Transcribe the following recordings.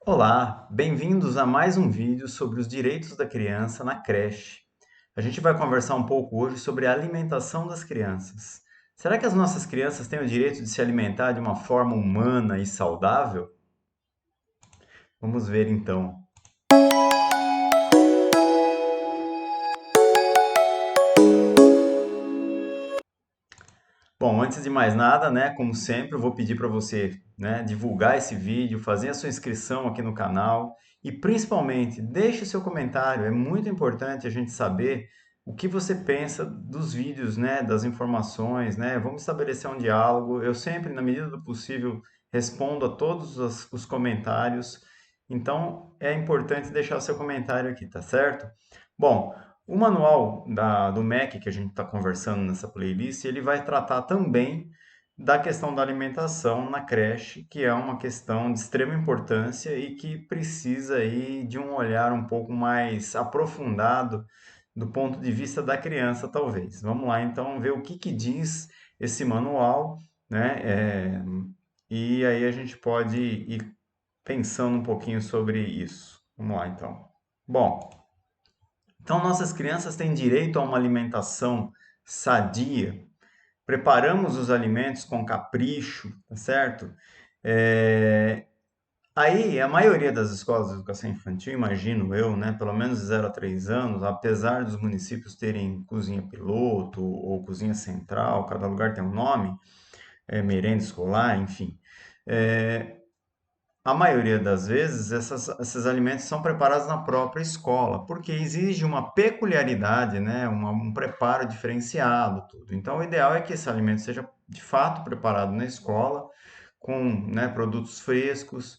Olá, bem-vindos a mais um vídeo sobre os direitos da criança na creche. A gente vai conversar um pouco hoje sobre a alimentação das crianças. Será que as nossas crianças têm o direito de se alimentar de uma forma humana e saudável? Vamos ver então. Bom, antes de mais nada, né, como sempre, eu vou pedir para você, né, divulgar esse vídeo, fazer a sua inscrição aqui no canal e principalmente deixe o seu comentário. É muito importante a gente saber o que você pensa dos vídeos, né, das informações, né? Vamos estabelecer um diálogo. Eu sempre, na medida do possível, respondo a todos os comentários. Então, é importante deixar o seu comentário aqui, tá certo? Bom, o manual do MEC que a gente está conversando nessa playlist, ele vai tratar também da questão da alimentação na creche, que é uma questão de extrema importância e que precisa aí de um olhar um pouco mais aprofundado do ponto de vista da criança, talvez. Vamos lá, então, ver o que diz esse manual, né? E aí a gente pode ir pensando um pouquinho sobre isso. Vamos lá, então. Bom, então, nossas crianças têm direito a uma alimentação sadia. Preparamos os alimentos com capricho, tá certo? É, Aí, a maioria das escolas de educação infantil, imagino eu, né, pelo menos de 0 a 3 anos, apesar dos municípios terem cozinha piloto ou cozinha central, cada lugar tem um nome, merenda escolar, enfim. É, a maioria das vezes, esses alimentos são preparados na própria escola, porque exige uma peculiaridade, né? Um preparo diferenciado, tudo. Então, o ideal é que esse alimento seja de fato preparado na escola, com, né, produtos frescos,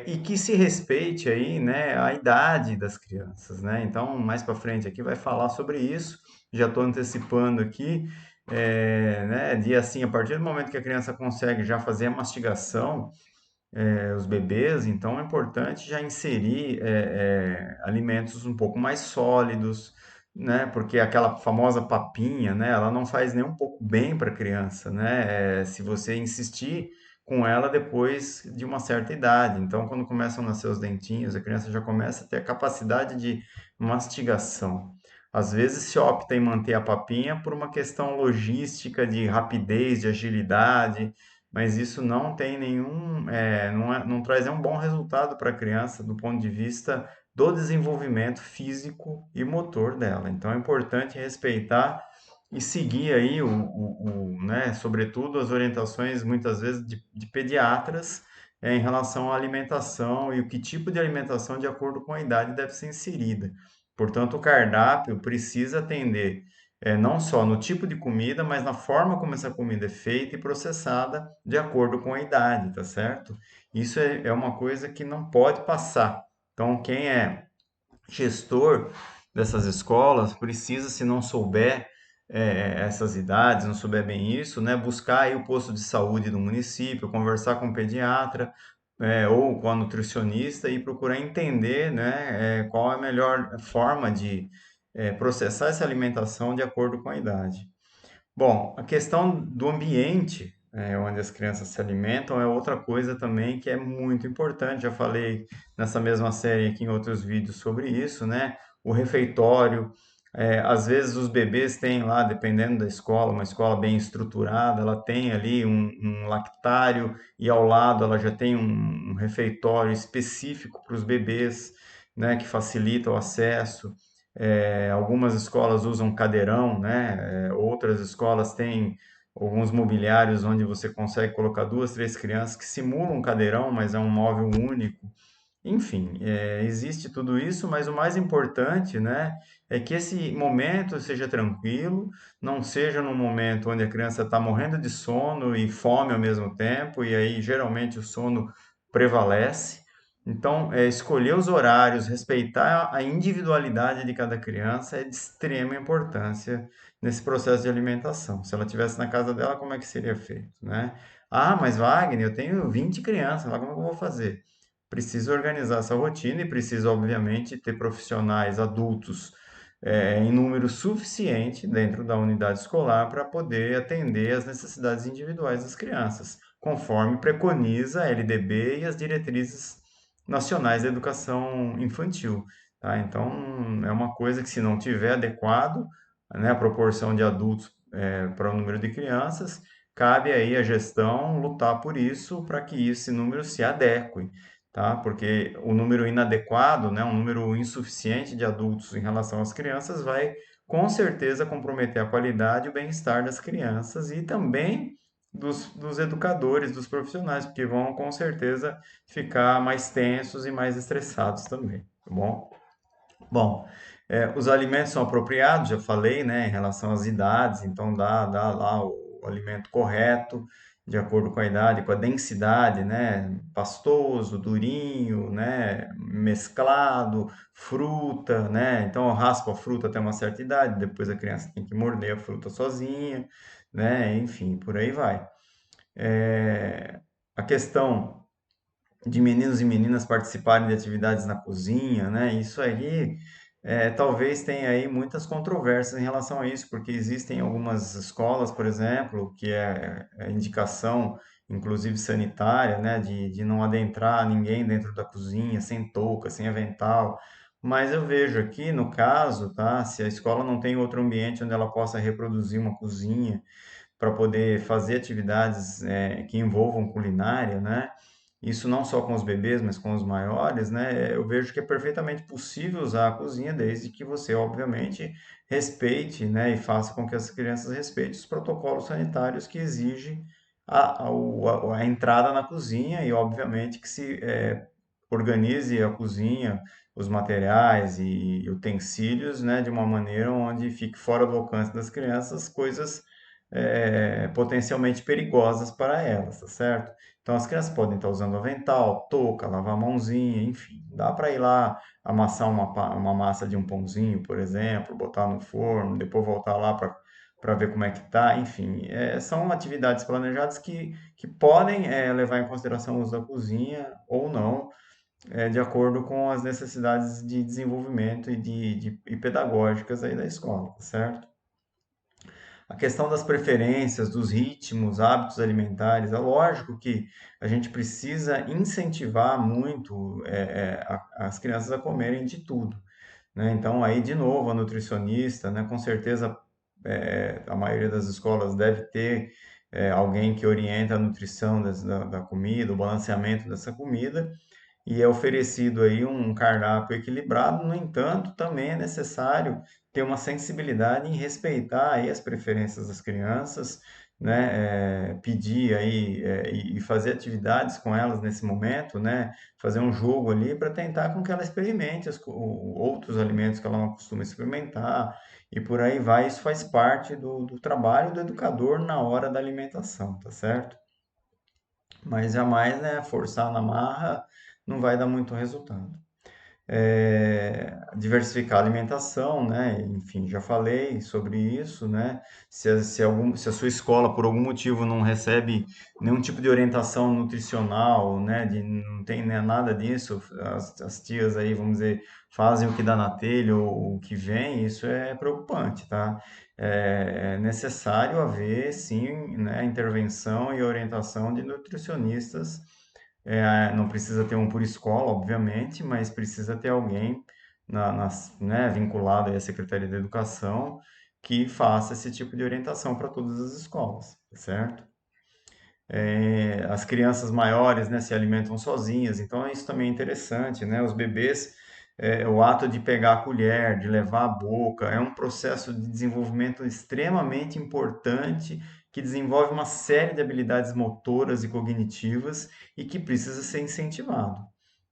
e que se respeite aí, né, a idade das crianças, né? Então, mais para frente aqui vai falar sobre isso. Já estou antecipando aqui, né? De assim, a partir do momento que a criança consegue já fazer a mastigação os bebês, então é importante já inserir alimentos um pouco mais sólidos, né? Porque aquela famosa papinha, né? Ela não faz nem um pouco bem para a criança, né? Se você insistir com ela depois de uma certa idade. Então, quando começam a nascer os dentinhos, a criança já começa a ter a capacidade de mastigação. Às vezes se opta em manter a papinha por uma questão logística, de rapidez, de agilidade, mas isso não tem nenhum, não traz nenhum bom resultado para a criança do ponto de vista do desenvolvimento físico e motor dela. Então é importante respeitar e seguir aí né, sobretudo as orientações muitas vezes de pediatras em relação à alimentação e o que tipo de alimentação de acordo com a idade deve ser inserida. Portanto, o cardápio precisa atender não só no tipo de comida, mas na forma como essa comida é feita e processada de acordo com a idade, tá certo? Isso é uma coisa que não pode passar. Então, quem é gestor dessas escolas precisa, se não souber essas idades, não souber bem isso, né, buscar aí o posto de saúde do município, conversar com o pediatra, ou com a nutricionista e procurar entender, né, qual é a melhor forma de processar essa alimentação de acordo com a idade. Bom, a questão do ambiente, onde as crianças se alimentam é outra coisa também que é muito importante. Já falei nessa mesma série aqui em outros vídeos sobre isso, né? O refeitório, às vezes os bebês têm lá, dependendo da escola, uma escola bem estruturada, ela tem ali um lactário e ao lado ela já tem um refeitório específico para os bebês, né? Que facilita o acesso. Algumas escolas usam cadeirão, né? Outras escolas têm alguns mobiliários onde você consegue colocar duas, três crianças que simulam um cadeirão, mas é um móvel único. Enfim, existe tudo isso, mas o mais importante, né, é que esse momento seja tranquilo, não seja num momento onde a criança está morrendo de sono e fome ao mesmo tempo, e aí geralmente o sono prevalece. Então, escolher os horários, respeitar a individualidade de cada criança é de extrema importância nesse processo de alimentação. Se ela estivesse na casa dela, como é que seria feito, né? Ah, mas Wagner, eu tenho 20 crianças, lá como é que eu vou fazer? Preciso organizar essa rotina e preciso, obviamente, ter profissionais adultos em número suficiente dentro da unidade escolar para poder atender às necessidades individuais das crianças, conforme preconiza a LDB e as diretrizes nacionais da educação infantil, tá? Então, é uma coisa que se não tiver adequado, né, a proporção de adultos para o número de crianças, cabe aí à gestão lutar por isso para que esse número se adeque, tá? Porque o número inadequado, né, um número insuficiente de adultos em relação às crianças vai com certeza comprometer a qualidade e o bem-estar das crianças e também dos educadores, dos profissionais, porque vão com certeza ficar mais tensos e mais estressados também, tá bom? Bom, os alimentos são apropriados, já falei, né, em relação às idades, então dá lá o alimento correto, de acordo com a idade, com a densidade, né, pastoso, durinho, né, mesclado, fruta, né, então eu raspo a fruta até uma certa idade, depois a criança tem que morder a fruta sozinha, né, enfim, por aí vai. A questão de meninos e meninas participarem de atividades na cozinha, né? Isso aí talvez tenha aí muitas controvérsias em relação a isso, porque existem algumas escolas, por exemplo, que é indicação, inclusive sanitária, né? De não adentrar ninguém dentro da cozinha, sem touca, sem avental. Mas eu vejo aqui, no caso, tá? Se a escola não tem outro ambiente onde ela possa reproduzir uma cozinha para poder fazer atividades que envolvam culinária, né? Isso não só com os bebês, mas com os maiores, né? Eu vejo que é perfeitamente possível usar a cozinha, desde que você, obviamente, respeite, né? E faça com que as crianças respeitem os protocolos sanitários que exigem a entrada na cozinha e, obviamente, que se organize a cozinha, os materiais e utensílios, né? De uma maneira onde fique fora do alcance das crianças coisas potencialmente perigosas para elas, tá certo? Então, as crianças podem estar usando avental, touca, lavar a mãozinha, enfim. Dá para ir lá amassar uma massa de um pãozinho, por exemplo, botar no forno, depois voltar lá para ver como é que tá. Enfim, são atividades planejadas que podem levar em consideração o uso da cozinha ou não, de acordo com as necessidades de desenvolvimento e pedagógicas aí da escola, tá certo? A questão das preferências, dos ritmos, hábitos alimentares, é lógico que a gente precisa incentivar muito as crianças a comerem de tudo, né? Então, aí, de novo, a nutricionista, né? Com certeza, a maioria das escolas deve ter alguém que orienta a nutrição da comida, o balanceamento dessa comida, e é oferecido aí um cardápio equilibrado. No entanto, também é necessário ter uma sensibilidade em respeitar aí as preferências das crianças, né? Pedir aí e fazer atividades com elas nesse momento, né? Fazer um jogo ali para tentar com que ela experimente outros alimentos que ela não costuma experimentar e por aí vai. Isso faz parte do trabalho do educador na hora da alimentação, tá certo? Mas jamais, né, forçar na marra não vai dar muito resultado. Diversificar a alimentação, né? Enfim, já falei sobre isso, né? Se a sua escola, por algum motivo, não recebe nenhum tipo de orientação nutricional, né? Não tem, né, nada disso, as tias aí, vamos dizer, fazem o que dá na telha ou o que vem, isso é preocupante, tá? É necessário haver, sim, né, intervenção e orientação de nutricionistas. Não precisa ter um por escola, obviamente, mas precisa ter alguém né, vinculado aí à Secretaria da Educação que faça esse tipo de orientação para todas as escolas, tá certo? As crianças maiores, né, se alimentam sozinhas, então isso também é interessante, né? Os bebês, o ato de pegar a colher, de levar à boca, é um processo de desenvolvimento extremamente importante que desenvolve uma série de habilidades motoras e cognitivas e que precisa ser incentivado.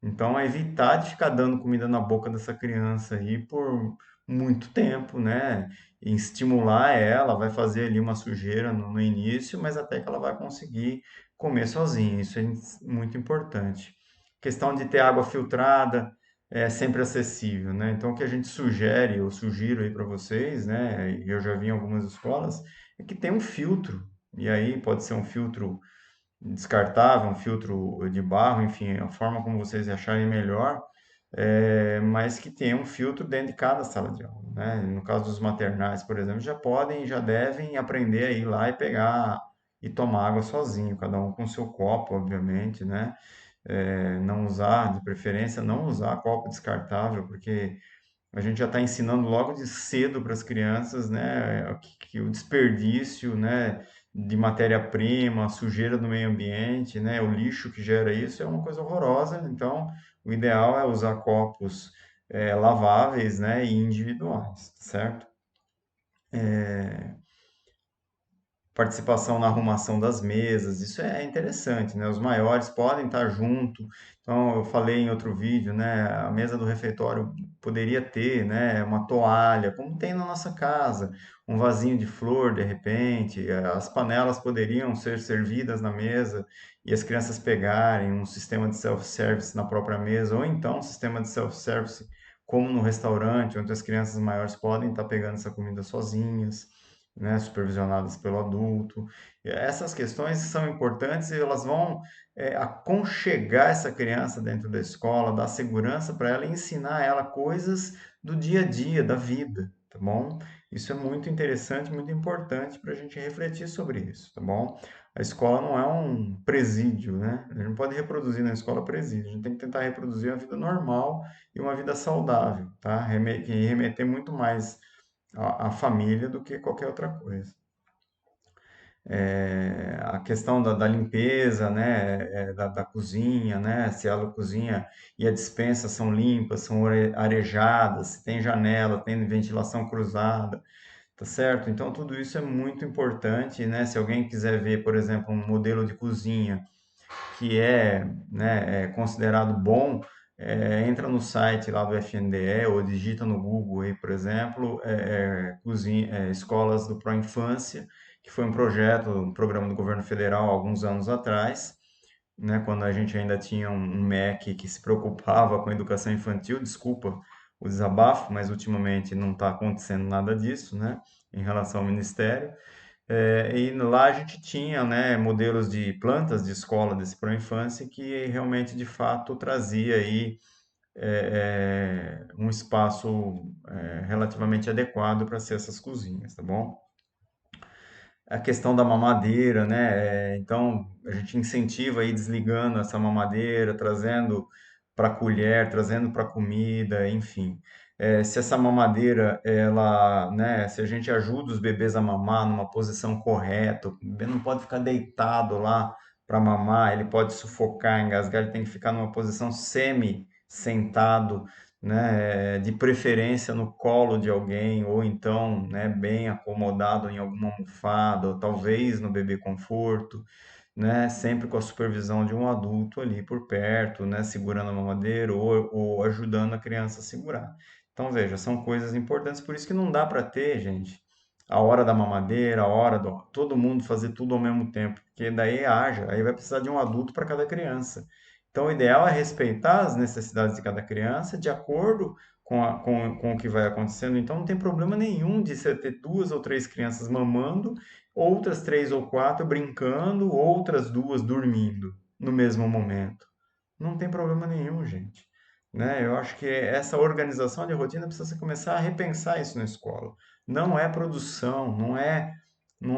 Então, é evitar de ficar dando comida na boca dessa criança aí por muito tempo, né? E estimular ela, vai fazer ali uma sujeira no início, mas até que ela vai conseguir comer sozinha. Isso é muito importante. Questão de ter água filtrada é sempre acessível, né? Então, o que a gente sugere, eu sugiro aí para vocês, né? E eu já vi em algumas escolas, é que tem um filtro. E aí pode ser um filtro descartável, um filtro de barro, enfim, a forma como vocês acharem melhor, mas que tenha um filtro dentro de cada sala de aula, né? No caso dos maternais, por exemplo, já podem, já devem aprender a ir lá e pegar e tomar água sozinho, cada um com seu copo, obviamente, né? não usar, de preferência, não usar copo descartável, porque a gente já está ensinando logo de cedo para as crianças, né, que o desperdício, né, de matéria-prima, a sujeira do meio ambiente, né, o lixo que gera isso é uma coisa horrorosa. Então, o ideal é usar copos laváveis, né, e individuais, certo? Participação na arrumação das mesas, isso é interessante, né? Os maiores podem estar junto. Então, eu falei em outro vídeo, né? A mesa do refeitório poderia ter, né? Uma toalha, como tem na nossa casa, um vasinho de flor, de repente. As panelas poderiam ser servidas na mesa e as crianças pegarem um sistema de self-service na própria mesa, ou então um sistema de self-service como no restaurante, onde as crianças maiores podem estar pegando essa comida sozinhas, né, supervisionadas pelo adulto. E essas questões são importantes e elas vão aconchegar essa criança dentro da escola, dar segurança para ela e ensinar ela coisas do dia a dia, da vida, tá bom? Isso é muito interessante, muito importante para a gente refletir sobre isso, tá bom? A escola não é um presídio, né? A gente não pode reproduzir na escola presídio, a gente tem que tentar reproduzir uma vida normal e uma vida saudável, tá? Remeter muito mais à família do que qualquer outra coisa. A questão da limpeza, né, da cozinha, né, se a cozinha e a despensa são limpas, são arejadas, se tem janela, tem ventilação cruzada, tá certo? Então, tudo isso é muito importante, né? Se alguém quiser ver, por exemplo, um modelo de cozinha que né, considerado bom, entra no site lá do FNDE ou digita no Google aí, por exemplo, escolas do Pró-Infância, que foi um projeto, um programa do governo federal há alguns anos atrás, né, quando a gente ainda tinha um MEC que se preocupava com a educação infantil. Desculpa o desabafo, mas ultimamente não está acontecendo nada disso, né, em relação ao Ministério. E lá a gente tinha, né, modelos de plantas de escola desse Pró-Infância que realmente, de fato, trazia aí um espaço relativamente adequado para ser essas cozinhas, tá bom? A questão da mamadeira, né? Então, a gente incentiva aí desligando essa mamadeira, trazendo para a colher, trazendo para a comida, enfim. Se essa mamadeira, ela, né? Se a gente ajuda os bebês a mamar numa posição correta, o bebê não pode ficar deitado lá para mamar, ele pode sufocar, engasgar, ele tem que ficar numa posição semi-sentado, né, de preferência no colo de alguém, ou então, né, bem acomodado em alguma almofada, ou talvez no bebê conforto, né, sempre com a supervisão de um adulto ali por perto, né, segurando a mamadeira ou ajudando a criança a segurar. Então, veja, são coisas importantes, por isso que não dá para ter, gente, a hora da mamadeira, a hora do todo mundo fazer tudo ao mesmo tempo, porque daí haja, aí vai precisar de um adulto para cada criança. Então, o ideal é respeitar as necessidades de cada criança de acordo com o que vai acontecendo. Então, não tem problema nenhum de você ter duas ou três crianças mamando, outras três ou quatro brincando, outras duas dormindo no mesmo momento. Não tem problema nenhum, gente. Né? Eu acho que essa organização de rotina precisa se começar a repensar isso na escola. Não é produção, não é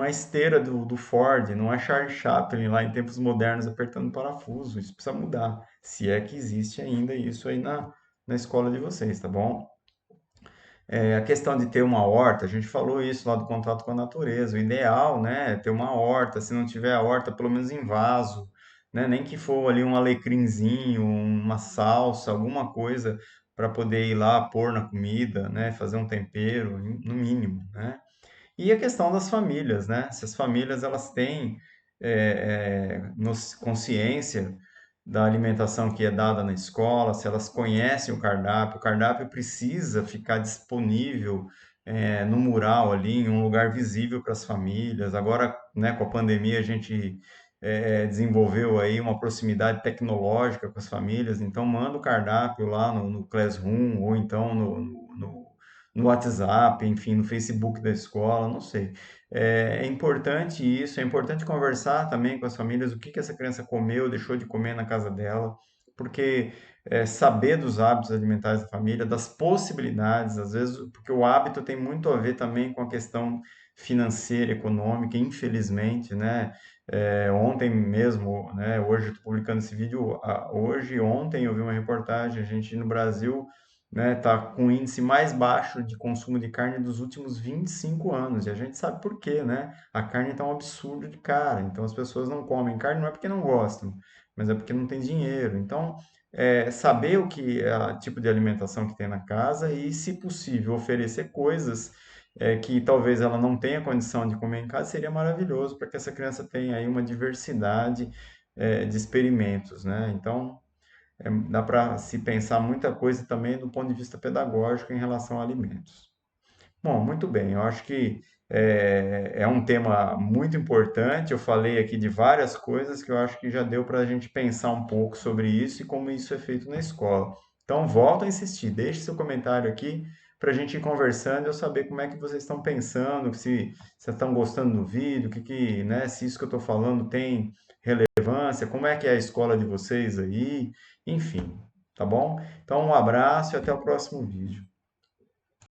esteira do Ford, não é Charlie Chaplin lá em tempos modernos apertando parafuso. Isso precisa mudar, se é que existe ainda isso aí na escola de vocês, tá bom? A questão de ter uma horta, a gente falou isso lá do contato com a natureza. O ideal, né, é ter uma horta. Se não tiver a horta, pelo menos em vaso, né? Nem que for ali um alecrinzinho, uma salsa, alguma coisa para poder ir lá pôr na comida, né? Fazer um tempero, no mínimo, né? E a questão das famílias, né? Se as famílias elas têm consciência da alimentação que é dada na escola, se elas conhecem o cardápio precisa ficar disponível no mural ali, em um lugar visível para as famílias. Agora, né, com a pandemia, a gente desenvolveu aí uma proximidade tecnológica com as famílias, então manda o cardápio lá no Classroom ou então no WhatsApp, enfim, no Facebook da escola, não sei. É importante isso, é importante conversar também com as famílias o que que essa criança comeu, deixou de comer na casa dela, porque saber dos hábitos alimentares da família, das possibilidades, às vezes, porque o hábito tem muito a ver também com a questão financeira, econômica, infelizmente, né? Ontem mesmo, né, hoje eu estou publicando esse vídeo, hoje, ontem eu vi uma reportagem, a gente no Brasil, né, tá com o índice mais baixo de consumo de carne dos últimos 25 anos, e a gente sabe por quê, né? A carne está um absurdo de cara, então as pessoas não comem carne não é porque não gostam, mas é porque não tem dinheiro. Então, saber o que é o tipo de alimentação que tem na casa e, se possível, oferecer coisas que talvez ela não tenha condição de comer em casa, seria maravilhoso para que essa criança tenha aí uma diversidade de experimentos, né? Então, dá para se pensar muita coisa também do ponto de vista pedagógico em relação a alimentos. Bom, muito bem. Eu acho que é um tema muito importante. Eu falei aqui de várias coisas que eu acho que já deu para a gente pensar um pouco sobre isso e como isso é feito na escola. Então, volto a insistir. Deixe seu comentário aqui para a gente ir conversando e eu saber como é que vocês estão pensando, se estão gostando do vídeo, né, se isso que eu estou falando tem relevância, como é que é a escola de vocês aí, enfim, tá bom? Então, um abraço e até o próximo vídeo.